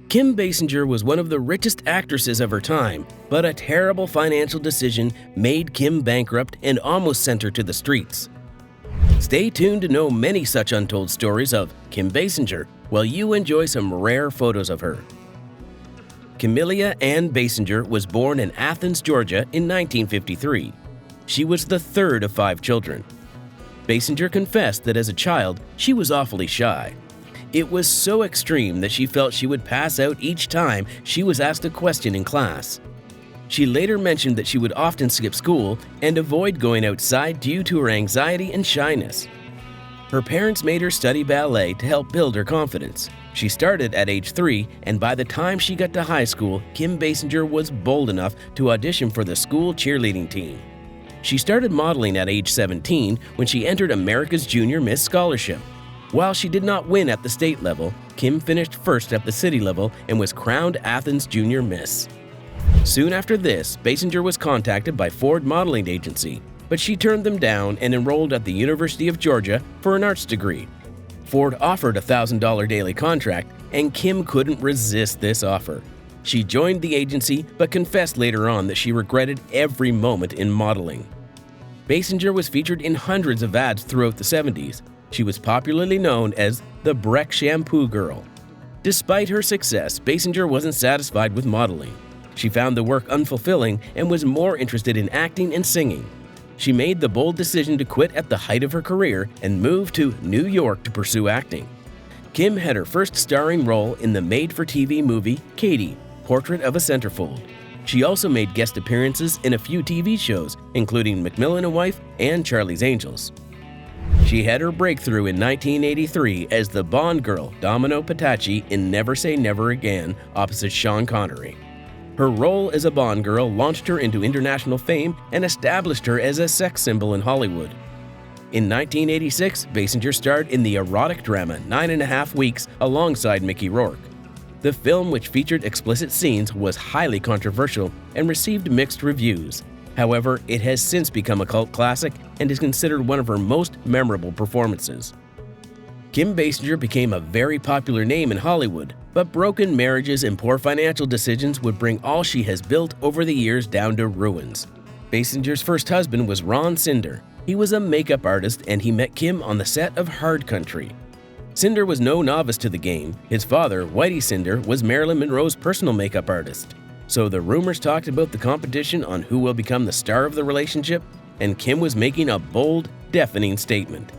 Kim Basinger was one of the richest actresses of her time, but a terrible financial decision made Kim bankrupt and almost sent her to the streets. Stay tuned to know many such untold stories of Kim Basinger while you enjoy some rare photos of her. Camilla Ann Basinger was born in Athens, Georgia in 1953. She was the third of 5 children. Basinger confessed that as a child, she was awfully shy. It was so extreme that she felt she would pass out each time she was asked a question in class. She later mentioned that she would often skip school and avoid going outside due to her anxiety and shyness. Her parents made her study ballet to help build her confidence. She started at age 3, and by the time she got to high school, Kim Basinger was bold enough to audition for the school cheerleading team. She started modeling at age 17 when she entered America's Junior Miss Scholarship. While she did not win at the state level, Kim finished first at the city level and was crowned Athens Junior Miss. Soon after this, Basinger was contacted by Ford Modeling Agency, but she turned them down and enrolled at the University of Georgia for an arts degree. Ford offered a $1,000 daily contract, and Kim couldn't resist this offer. She joined the agency but confessed later on that she regretted every moment in modeling. Basinger was featured in hundreds of ads throughout the 70s. She was popularly known as the Breck Shampoo Girl. Despite her success, Basinger wasn't satisfied with modeling. She found the work unfulfilling and was more interested in acting and singing. She made the bold decision to quit at the height of her career and move to New York to pursue acting. Kim had her first starring role in the made-for-TV movie Katie, Portrait of a Centerfold. She also made guest appearances in a few TV shows, including Macmillan & Wife and Charlie's Angels. She had her breakthrough in 1983 as the Bond girl Domino Patacci in Never Say Never Again opposite Sean Connery. Her role as a Bond girl launched her into international fame and established her as a sex symbol in Hollywood. In 1986, Basinger starred in the erotic drama 9½ Weeks alongside Mickey Rourke. The film, which featured explicit scenes, was highly controversial and received mixed reviews. However, it has since become a cult classic and is considered one of her most memorable performances. Kim Basinger became a very popular name in Hollywood, but broken marriages and poor financial decisions would bring all she has built over the years down to ruins. Basinger's first husband was Ron Cinder. He was a makeup artist and he met Kim on the set of Hard Country. Cinder was no novice to the game. His father, Whitey Cinder, was Marilyn Monroe's personal makeup artist. So the rumors talked about the competition on who will become the star of the relationship, and Kim was making a bold, deafening statement.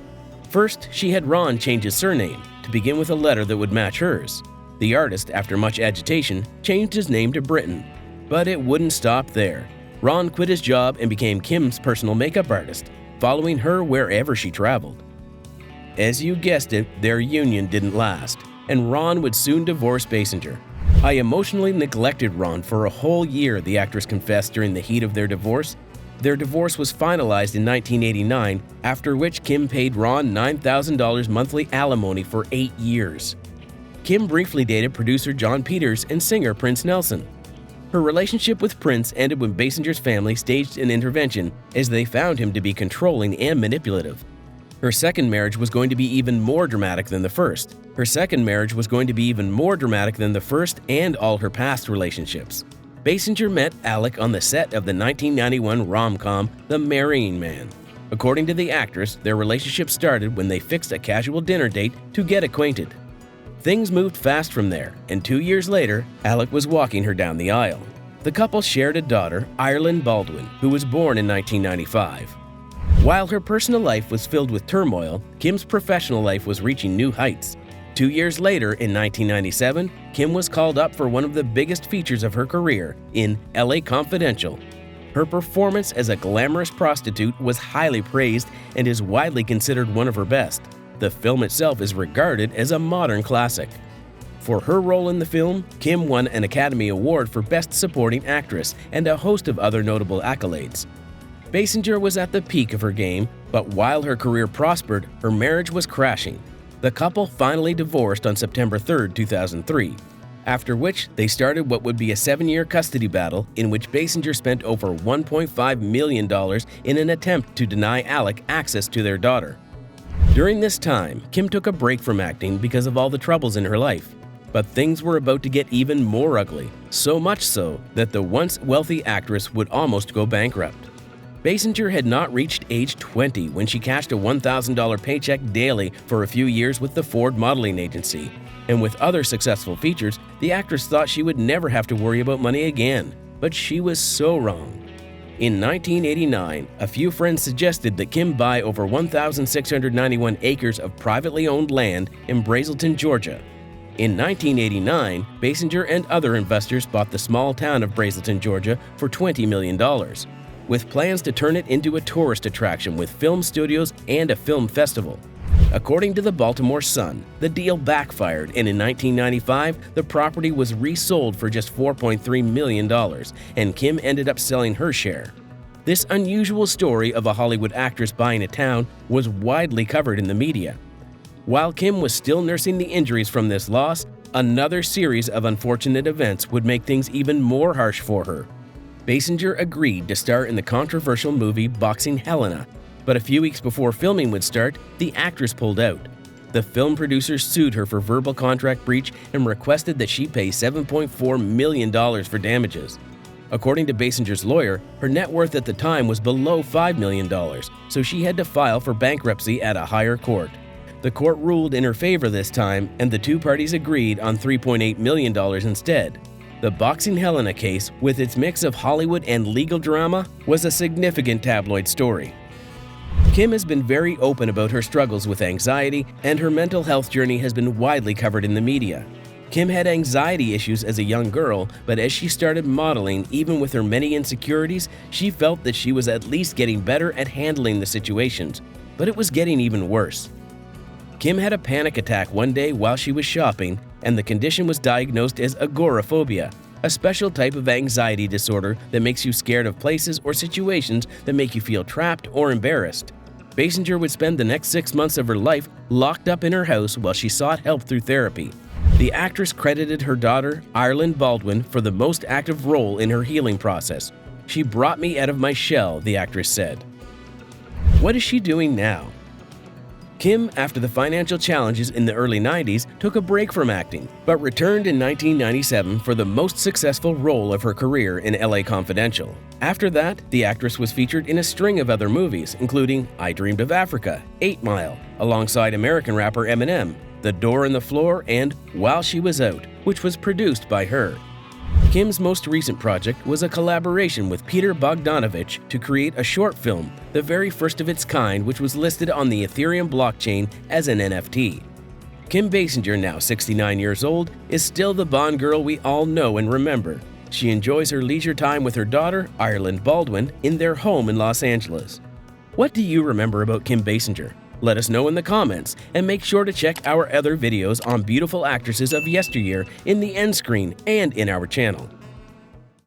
First, she had Ron change his surname to begin with a letter that would match hers. The artist, after much agitation, changed his name to Britton. But it wouldn't stop there. Ron quit his job and became Kim's personal makeup artist, following her wherever she traveled. As you guessed it, their union didn't last, and Ron would soon divorce Basinger. "I emotionally neglected Ron for a whole year," the actress confessed during the heat of their divorce. Their divorce was finalized in 1989, after which Kim paid Ron $9,000 monthly alimony for 8 years. Kim briefly dated producer John Peters and singer Prince Nelson. Her relationship with Prince ended when Basinger's family staged an intervention as they found him to be controlling and manipulative. Her second marriage was going to be even more dramatic than the first. And all her past relationships. Basinger met Alec on the set of the 1991 rom-com The Marrying Man. According to the actress, their relationship started when they fixed a casual dinner date to get acquainted. Things moved fast from there, and 2 years later, Alec was walking her down the aisle. The couple shared a daughter, Ireland Baldwin, who was born in 1995. While her personal life was filled with turmoil, Kim's professional life was reaching new heights. 2 years later, in 1997, Kim was called up for one of the biggest features of her career in LA Confidential. Her performance as a glamorous prostitute was highly praised and is widely considered one of her best. The film itself is regarded as a modern classic. For her role in the film, Kim won an Academy Award for Best Supporting Actress and a host of other notable accolades. Basinger was at the peak of her game, but while her career prospered, her marriage was crashing. The couple finally divorced on September 3, 2003, after which they started what would be a 7-year custody battle in which Basinger spent over $1.5 million in an attempt to deny Alec access to their daughter. During this time, Kim took a break from acting because of all the troubles in her life. But things were about to get even more ugly, so much so that the once wealthy actress would almost go bankrupt. Basinger had not reached age 20 when she cashed a $1,000 paycheck daily for a few years with the Ford modeling agency, and with other successful features, the actress thought she would never have to worry about money again. But she was so wrong. In 1989, a few friends suggested that Kim buy over 1,691 acres of privately owned land in Brazelton, Georgia. In 1989, Basinger and other investors bought the small town of Brazelton, Georgia for $20 million, with plans to turn it into a tourist attraction with film studios and a film festival. According to the Baltimore Sun, the deal backfired, and in 1995, the property was resold for just $4.3 million, and Kim ended up selling her share. This unusual story of a Hollywood actress buying a town was widely covered in the media. While Kim was still nursing the injuries from this loss, another series of unfortunate events would make things even more harsh for her. Basinger agreed to star in the controversial movie Boxing Helena, but a few weeks before filming would start, the actress pulled out. The film producers sued her for verbal contract breach and requested that she pay $7.4 million for damages. According to Basinger's lawyer, her net worth at the time was below $5 million, so she had to file for bankruptcy at a higher court. The court ruled in her favor this time, and the two parties agreed on $3.8 million instead. The Boxing Helena case, with its mix of Hollywood and legal drama, was a significant tabloid story. Kim has been very open about her struggles with anxiety, and her mental health journey has been widely covered in the media. Kim had anxiety issues as a young girl, but as she started modeling, even with her many insecurities, she felt that she was at least getting better at handling the situations. But it was getting even worse. Kim had a panic attack one day while she was shopping, and the condition was diagnosed as agoraphobia, a special type of anxiety disorder that makes you scared of places or situations that make you feel trapped or embarrassed. Basinger would spend the next 6 months of her life locked up in her house while she sought help through therapy. The actress credited her daughter, Ireland Baldwin, for the most active role in her healing process. "She brought me out of my shell," the actress said. What is she doing now? Kim, after the financial challenges in the early 90s, took a break from acting, but returned in 1997 for the most successful role of her career in LA Confidential. After that, the actress was featured in a string of other movies, including I Dreamed of Africa, 8 Mile, alongside American rapper Eminem, The Door in the Floor, and While She Was Out, which was produced by her. Kim's most recent project was a collaboration with Peter Bogdanovich to create a short film, the very first of its kind, which was listed on the Ethereum blockchain as an NFT. Kim Basinger, now 69 years old, is still the Bond girl we all know and remember. She enjoys her leisure time with her daughter, Ireland Baldwin, in their home in Los Angeles. What do you remember about Kim Basinger? Let us know in the comments, and make sure to check our other videos on beautiful actresses of yesteryear in the end screen and in our channel.